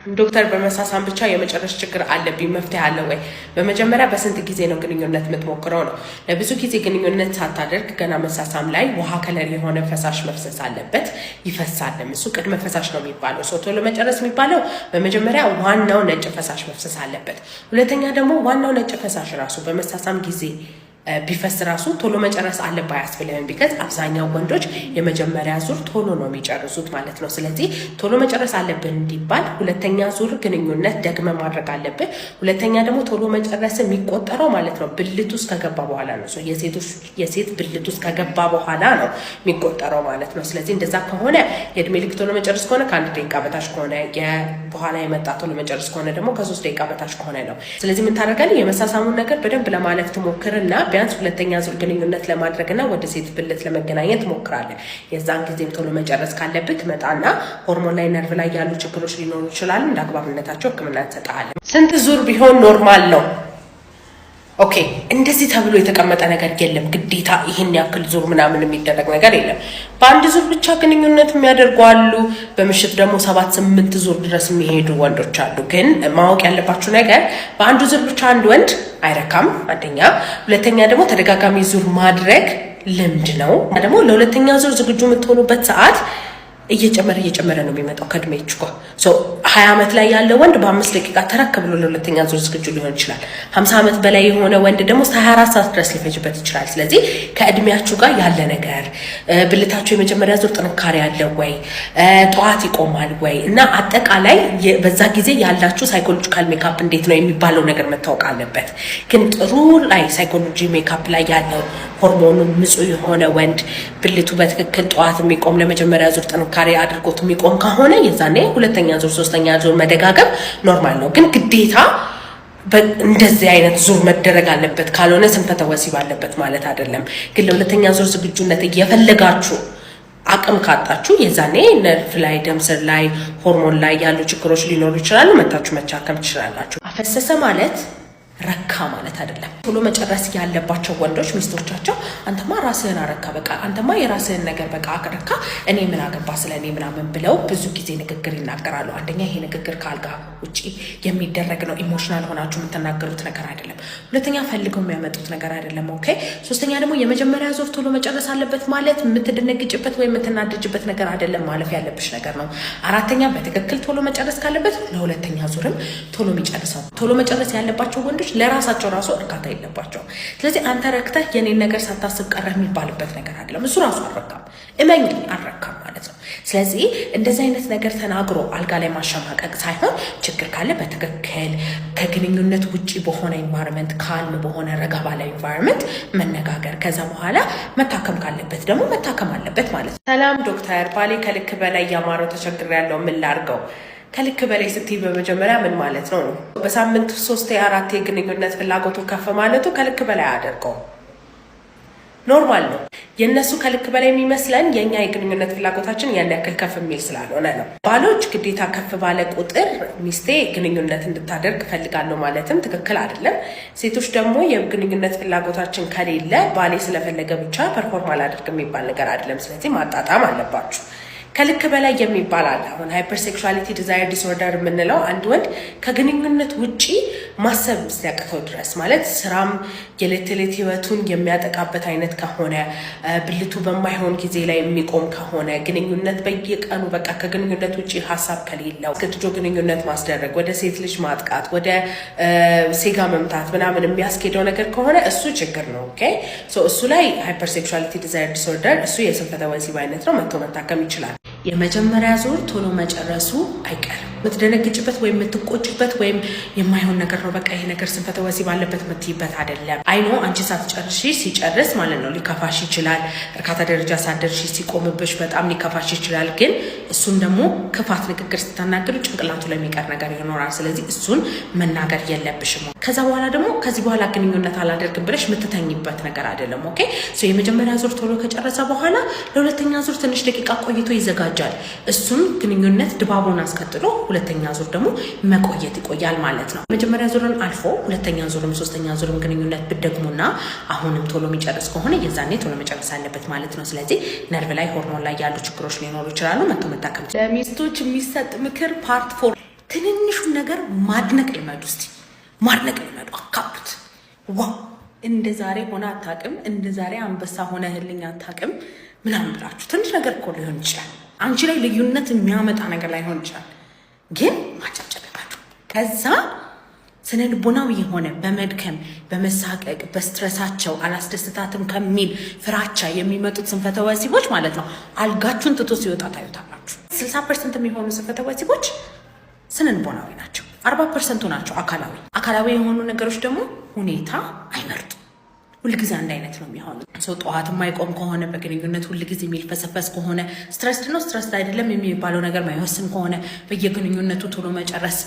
ዶክተር በመሳሳም ብቻ የመጨረሻ ችግር አለብኝ መፍትሄ አለ ወይ? በመጀመሪያ በስንት ጊዜ ነው ግንኙነት የምትሞክረው ነው። ለብዙ ጊዜ ግንኙነት ሳታደርግ ገና መሳሳም ላይ ውሃ ከለር የሆነ ፈሳሽ መፍሰስ አለበት፣ ይፈሳል። እሱ ቅድመ ፈሳሽ ነው የሚባለው። ቶሎ መጨረስ የሚባለው በመጀመሪያ ዋናው ነጭ ፈሳሽ መፍሰስ አለበት። ሁለተኛ ደግሞ ዋናው ነጭ ፈሳሽ ራሱ በመሳሳም ጊዜ ቢፈስ ራሱ ቶሎ መጨረስ አለበት ያስፈልጋል። ቢካዝ አብዛኛው ወንዶች የመጀመሪያ ዙር ቶሎ ነው የሚጨርሱት ማለት ነው። ስለዚህ ቶሎ መጨረስ አለብን እንዲባል ሁለተኛ ዙር ግንኙነት ደግመ ማድረግ አለብን። ሁለተኛ ደግሞ ቶሎ መጨረስ የሚቆጠረው ማለት ነው ብልት ውስጥ ከገባ በኋላ ነው። የሴት ብልት ውስጥ ከገባ በኋላ ነው የሚቆጠረው ማለት ነው። ስለዚህ እንደዛ ከሆነ የእድሜ ልክ ቶሎ መጨረስ ከሆነ ከ1 ደቂቃ በታች ከሆነ በኋላ የመጣ ቶሎ መጨረስ ከሆነ ደግሞ ከ3 ደቂቃ በታች ከሆነ ነው። ስለዚህ ምን ታደርጋለህ? የመሳሳሙን ነገር በደንብ ለማለፍ ትሞክርና ቢያንስ ሁለተኛ ዙር ግንኙነት ለማድረግና ወደ ሴት ብልት ለመገናኘት ሞክራለህ። የዛን ጊዜም ቶሎ መጨረስ ካለብህ መጣና ሆርሞን ላይ ነርቭ ላይ ያሉ ችግሮች ሊኖሩ ይችላሉ። እንዳግባብነታቸው ህክምና እንሰጣለን። ስንት ዙር ቢሆን ኖርማል ነው? ኦኬ፣ እንደዚህ ተብሎ የተቀመጠ ነገር የለም። ግዴታ ይሄን ያክል ዙር ምናምን የሚደረግ ነገር የለም። በአንድ ዙር ብቻ ግንኙነት የሚያደርጉ አሉ። በምሽት ደግሞ 7-8 ዙር ድረስ የሚሄዱ ወንዶች አሉ። ግን ማወቅ ያለባችሁ ነገር በአንድ ዙር ብቻ አንድ ወንድ አይረካም፣ አንደኛ። ሁለተኛ ደግሞ ተደጋጋሚ ዙር ማድረግ ልምድ ነው። ደግሞ ለሁለተኛ ዙር ዝግጁ የምትሆኑበት ሰዓት እየጨመረ ነው የሚመጣው ከእድሜያችሁ ጋር። 20 ዓመት ላይ ያለ ወንድ በ5 ደቂቃ ተረክ ብሎ ለሁለተኛ ዙር ዝግጁ ሊሆን ይችላል። 50 ዓመት በላይ የሆነ ወንድ ደግሞ 24 ሰዓት ድረስ ሊፈጅበት ይችላል። ስለዚህ ከእድሜያችሁ ጋር ያለ ነገር፣ ብልታችሁ የመጀመሪያ ዙር ጥንካሬ ያለው ወይ፣ ጠዋት ይቆማል ወይ እና አጠቃላይ በዛ ጊዜ ያላችሁ ሳይኮሎጂካል ሜካፕ እንዴት ነው የሚባለው ነገር መታወቅ አለበት። ግን ጥሩ ላይ ሳይኮሎጂ ሜካፕ ላይ ያለው ሆርሞኑን ንጹህ የሆነ ወንድ ብልቱ በትክክል ጠዋት የሚቆም ለመጀመሪያ ዙር ጥንካሬ አድርጎት የሚቆም ከሆነ የዛኔ ሁለተኛ ዙር ሶስተኛ ዙር መደጋገም ኖርማል ነው። ግን ግዴታ እንደዚህ አይነት ዙር መደረግ አለበት ካልሆነ ስንፈተ ወሲብ አለበት ማለት አይደለም። ግን ለሁለተኛ ዙር ዝግጁነት እየፈለጋችሁ አቅም ካጣችሁ የዛኔ ነርቭ ላይ ደም ስር ላይ ሆርሞን ላይ ያሉ ችግሮች ሊኖሩ ይችላሉ። መታችሁ መቻከም ትችላላችሁ። አፈሰሰ ማለት ረካ ማለት አይደለም። ቶሎ መጨረስ ያለባቸው ወንዶች ሚስቶቻቸው አንተማ ራስህን አረካ፣ በቃ አንተማ የራስህን ነገር በቃ አረካ፣ እኔ ምን አገባ ስለኔ ምናምን ብለው ብዙ ጊዜ ንግግር ይናገራሉ። አንደኛ ይሄ ንግግር ካልጋ ውጪ የሚደረግ ነው። ኢሞሽናል ሆናችሁ የምትናገሩት ነገር አይደለም። ሁለተኛ ፈልገው የሚያመጡት ነገር አይደለም። ኦኬ። ሶስተኛ ደግሞ የመጀመሪያ ዙር ቶሎ መጨረስ አለበት ማለት የምትደነግጭበት ወይ የምትናደጅበት ነገር አይደለም፣ ማለፍ ያለብሽ ነገር ነው። አራተኛ በትክክል ቶሎ መጨረስ ካለበት ለሁለተኛ ዙርም ቶሎ የሚጨርሰው። ቶሎ መጨረስ ያለባቸው ወንዶች ለራሳቸው ራሱ እርካታ የለባቸው። ስለዚህ አንተ ረክተህ የኔን ነገር ሳታስብ ቀረህ የሚባልበት ነገር አይደለም። እሱ ራሱ አልረካም፣ እመኝ አልረካም ማለት ነው። ስለዚህ እንደዚህ አይነት ነገር ተናግሮ አልጋ ላይ ማሸማቀቅ ሳይሆን ችግር ካለ በትክክል ከግንኙነት ውጪ በሆነ ኢንቫይሮንመንት፣ ካልም በሆነ ረጋ ባለ ኢንቫይሮንመንት መነጋገር፣ ከዛ በኋላ መታከም ካለበት ደግሞ መታከም አለበት ማለት ነው። ሰላም ዶክተር፣ ባሌ ከልክ በላይ ያማረው ተቸግሬያለሁ፣ ምን ላድርገው? ከልክ በላይ ስትይ በመጀመሪያ ምን ማለት ነው? በሳምንት 3-4 የግንኙነት ፍላጎቱ ከፍ ማለቱ ከልክ በላይ አያደርገው፣ ኖርማል ነው። የእነሱ ከልክ በላይ የሚመስለን የእኛ የግንኙነት ፍላጎታችን ያን ያክል ከፍ የሚል ስላልሆነ ነው። ባሎች ግዴታ ከፍ ባለ ቁጥር ሚስቴ ግንኙነት እንድታደርግ ፈልጋለሁ ማለትም ትክክል አይደለም። ሴቶች ደግሞ የግንኙነት ፍላጎታችን ከሌለ ባሌ ስለፈለገ ብቻ ፐርፎርም አላደርግ የሚባል ነገር አይደለም። ስለዚህ ማጣጣም አለባችሁ። ከልክ በላይ የሚባል አለ። አሁን ሃይፐርሴክሹዋሊቲ ዲዛየር ዲስኦርደር የምንለው አንድ ወንድ ከግንኙነት ውጪ ማሰብ ሲያቅተው ድረስ ማለት ስራም የዕለት ተዕለት ህይወቱን የሚያጠቃበት አይነት ከሆነ፣ ብልቱ በማይሆን ጊዜ ላይ የሚቆም ከሆነ፣ ግንኙነት በየቀኑ በቃ ከግንኙነት ውጪ ሀሳብ ከሌለው አስገድዶ ግንኙነት ማስደረግ፣ ወደ ሴት ልጅ ማጥቃት፣ ወደ ሴጋ መምታት ምናምን የሚያስኬደው ነገር ከሆነ እሱ ችግር ነው። ኦኬ ሶ እሱ ላይ ሃይፐርሴክሹዋሊቲ ዲዛየር ዲስኦርደር እሱ የስንፈተ ወሲብ አይነት ነው። መጥቶ መታከም ይችላል። የመጀመሪያ ዙር ቶሎ መጨረሱ አይቀርም። የምትደነግጭበት ወይም የምትቆጭበት ወይም የማይሆን ነገር ነው በቃ ይሄ ነገር ስንፈተ ወሲብ አለበት የምትይበት አይደለም። አይኖ አንቺ ሳትጨርሺ ሲጨርስ ማለት ነው ሊከፋሽ ይችላል። እርካታ ደረጃ ሳትደርሺ ሲቆምብሽ በጣም ሊከፋሽ ይችላል። ግን እሱን ደግሞ ክፋት ንግግር ስትናገሩ ጭንቅላቱ ላይ የሚቀር ነገር ይኖራል። ስለዚህ እሱን መናገር የለብሽም። ከዛ በኋላ ደግሞ ከዚህ በኋላ ግንኙነት አላደርግም ብለሽ የምትተኝበት ነገር አይደለም። ኦኬ ሶ የመጀመሪያ ዙር ቶሎ ከጨረሰ በኋላ ለሁለተኛ ዙር ትንሽ ደቂቃ ቆይቶ ይዘጋጃል። እሱን ግንኙነት ድባቡን አስቀጥሎ ሁለተኛ ዙር ደግሞ መቆየት ይቆያል ማለት ነው። መጀመሪያ ዙርን አልፎ ሁለተኛ ዙርም ሶስተኛ ዙርም ግንኙነት ብትደግሙና አሁንም ቶሎ የሚጨርስ ከሆነ የዛኔ ቶሎ መጨረስ አለበት ማለት ነው። ስለዚህ ነርቭ ላይ ሆርሞን ላይ ያሉ ችግሮች ሊኖሩ ይችላሉ። መጥቶ መታከም። ለሚስቶች የሚሰጥ ምክር ፓርት 4 ትንንሹን ነገር ማድነቅ ልመዱ። እስቲ ማድነቅ ልመዱ፣ አካብቱት። ዋው እንደ ዛሬ ሆነ አታውቅም፣ እንደ ዛሬ አንበሳ ሆነህልኝ አታውቅም ምናምን ብላችሁ ትንሽ ነገር እኮ ሊሆን ይችላል። አንቺ ላይ ልዩነት የሚያመጣ ነገር ላይሆን ይችላል፣ ግን ማጨብጨብ ልመዱ። ከዛ ስነ ልቦናዊ የሆነ በመድከም በመሳቀቅ በስትረሳቸው አላስደስታትም ከሚል ፍራቻ የሚመጡት ስንፈተ ወሲቦች ማለት ነው አልጋችሁን ትቶ ሲወጣ ታዩታላችሁ። 60% የሚሆኑ ስንፈተ ወሲቦች ስነ ልቦናዊ ናቸው። 40% ናቸው አካላዊ። አካላዊ የሆኑ ነገሮች ደግሞ ሁኔታ አይመርጡም። ሁልጊዜ አንድ አይነት ነው የሚሆኑት። ሰው ጠዋት የማይቆም ከሆነ በግንኙነት ሁልጊዜ የሚልፈሰፈስ ከሆነ ስትረስድ ነው ስትረስድ አይደለም የሚባለው ነገር ማይወስን ከሆነ በየግንኙነቱ ቶሎ መጨረስ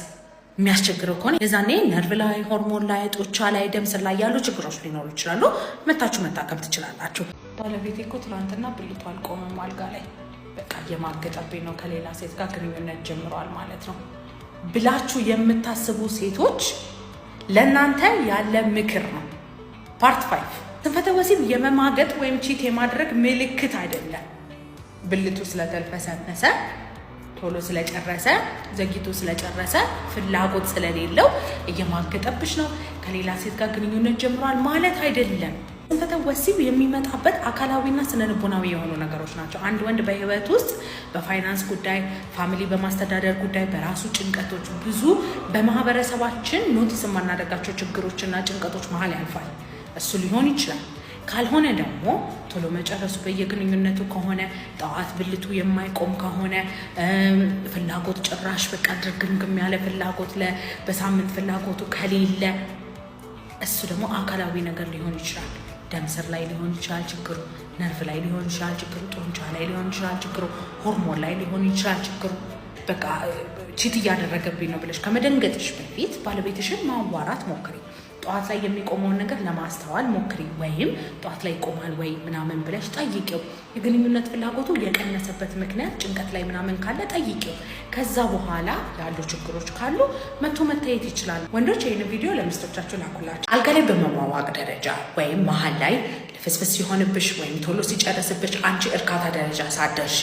የሚያስቸግረው ከሆነ የዛኔ ነርቭ ላይ፣ ሆርሞን ላይ፣ ጡንቻ ላይ፣ ደም ስር ላይ ያሉ ችግሮች ሊኖሩ ይችላሉ። መታችሁ መታከም ትችላላችሁ። ባለቤቴ እኮ ትናንትና ብልቷ አልቆመም አልጋ ላይ በቃ እየማገጠብኝ ነው ከሌላ ሴት ጋር ግንኙነት ጀምረዋል ማለት ነው ብላችሁ የምታስቡ ሴቶች ለእናንተ ያለ ምክር ነው። ፓርት 5 ስንፈተ ወሲብ የመማገጥ ወይም ቺት የማድረግ ምልክት አይደለም። ብልቱ ስለተልፈሰፈሰ ቶሎ ስለጨረሰ ዘግይቶ ስለጨረሰ ፍላጎት ስለሌለው እየማገጠብሽ ነው ከሌላ ሴት ጋር ግንኙነት ጀምሯል ማለት አይደለም። ስንፈተ ወሲብ የሚመጣበት አካላዊና ስነልቦናዊ የሆኑ ነገሮች ናቸው። አንድ ወንድ በህይወት ውስጥ በፋይናንስ ጉዳይ፣ ፋሚሊ በማስተዳደር ጉዳይ፣ በራሱ ጭንቀቶች፣ ብዙ በማህበረሰባችን ኖቲስ የማናደርጋቸው ችግሮችና ጭንቀቶች መሀል ያልፋል። እሱ ሊሆን ይችላል። ካልሆነ ደግሞ ቶሎ መጨረሱ በየግንኙነቱ ከሆነ ጠዋት ብልቱ የማይቆም ከሆነ ፍላጎት ጭራሽ በቃ ድርግምግም ያለ ፍላጎት በሳምንት ፍላጎቱ ከሌለ እሱ ደግሞ አካላዊ ነገር ሊሆን ይችላል። ደም ስር ላይ ሊሆን ይችላል ችግሩ፣ ነርቭ ላይ ሊሆን ይችላል ችግሩ፣ ጡንቻ ላይ ሊሆን ይችላል ችግሩ፣ ሆርሞን ላይ ሊሆን ይችላል ችግሩ። በቃ ቺት እያደረገብኝ ነው ብለሽ ከመደንገጥሽ በፊት ባለቤትሽን ማዋራት ሞክሪ። ጠዋት ላይ የሚቆመውን ነገር ለማስተዋል ሞክሪ። ወይም ጠዋት ላይ ይቆማል ወይ ምናምን ብለሽ ጠይቂው። የግንኙነት ፍላጎቱ የቀነሰበት ምክንያት ጭንቀት ላይ ምናምን ካለ ጠይቂው። ከዛ በኋላ ያሉ ችግሮች ካሉ መቶ መታየት ይችላል። ወንዶች ይህን ቪዲዮ ለሚስቶቻችሁ ላኩላችሁ። አልጋ ላይ በመሟሟቅ ደረጃ ወይም መሀል ላይ ፍስፍስ ሲሆንብሽ ወይም ቶሎ ሲጨርስብሽ አንቺ እርካታ ደረጃ ሳትደርሺ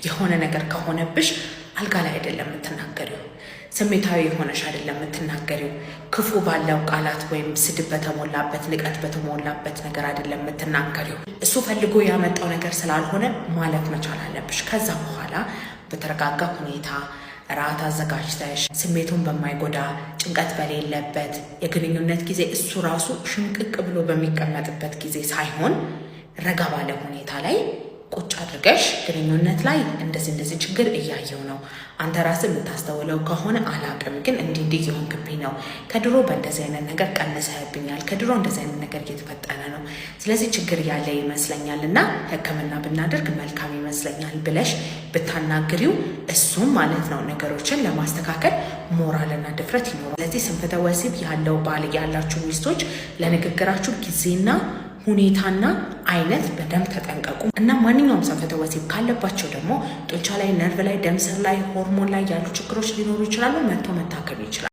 የሆነ ነገር ከሆነብሽ አልጋ ላይ አይደለም የምትናገሪው፣ ስሜታዊ የሆነሽ አይደለም የምትናገሪው፣ ክፉ ባለው ቃላት ወይም ስድብ በተሞላበት ንቀት በተሞላበት ነገር አይደለም የምትናገሪው። እሱ ፈልጎ ያመጣው ነገር ስላልሆነ ማለፍ መቻል አለብሽ። ከዛ በኋላ በተረጋጋ ሁኔታ ራት አዘጋጅተሽ ስሜቱን በማይጎዳ ጭንቀት በሌለበት የግንኙነት ጊዜ እሱ ራሱ ሽምቅቅ ብሎ በሚቀመጥበት ጊዜ ሳይሆን ረጋ ባለ ሁኔታ ላይ ቁጭ አድርገሽ ግንኙነት ላይ እንደዚህ ችግር እያየው ነው፣ አንተ ራስህ የምታስተውለው ከሆነ አላቅም፣ ግን እንዲህ የሆንክብኝ ነው፣ ከድሮ በእንደዚህ አይነት ነገር ቀንሰህብኛል፣ ከድሮ እንደዚህ አይነት ነገር እየተፈጠረ ነው፣ ስለዚህ ችግር ያለ ይመስለኛል እና ሕክምና ብናደርግ መልካም ይመስለኛል ብለሽ ብታናግሪው እሱም ማለት ነው ነገሮችን ለማስተካከል ሞራልና ድፍረት ይኖራል። ስለዚህ ስንፈተ ወሲብ ያለው ባል ያላችሁ ሚስቶች ለንግግራችሁ ጊዜና ሁኔታና አይነት በደንብ ተጠንቀቁ። እና ማንኛውም ስንፈተ ወሲብ ካለባቸው ደግሞ ጡንቻ ላይ፣ ነርቭ ላይ፣ ደም ስር ላይ፣ ሆርሞን ላይ ያሉ ችግሮች ሊኖሩ ይችላሉ። መጥቶ መታከም ይችላል።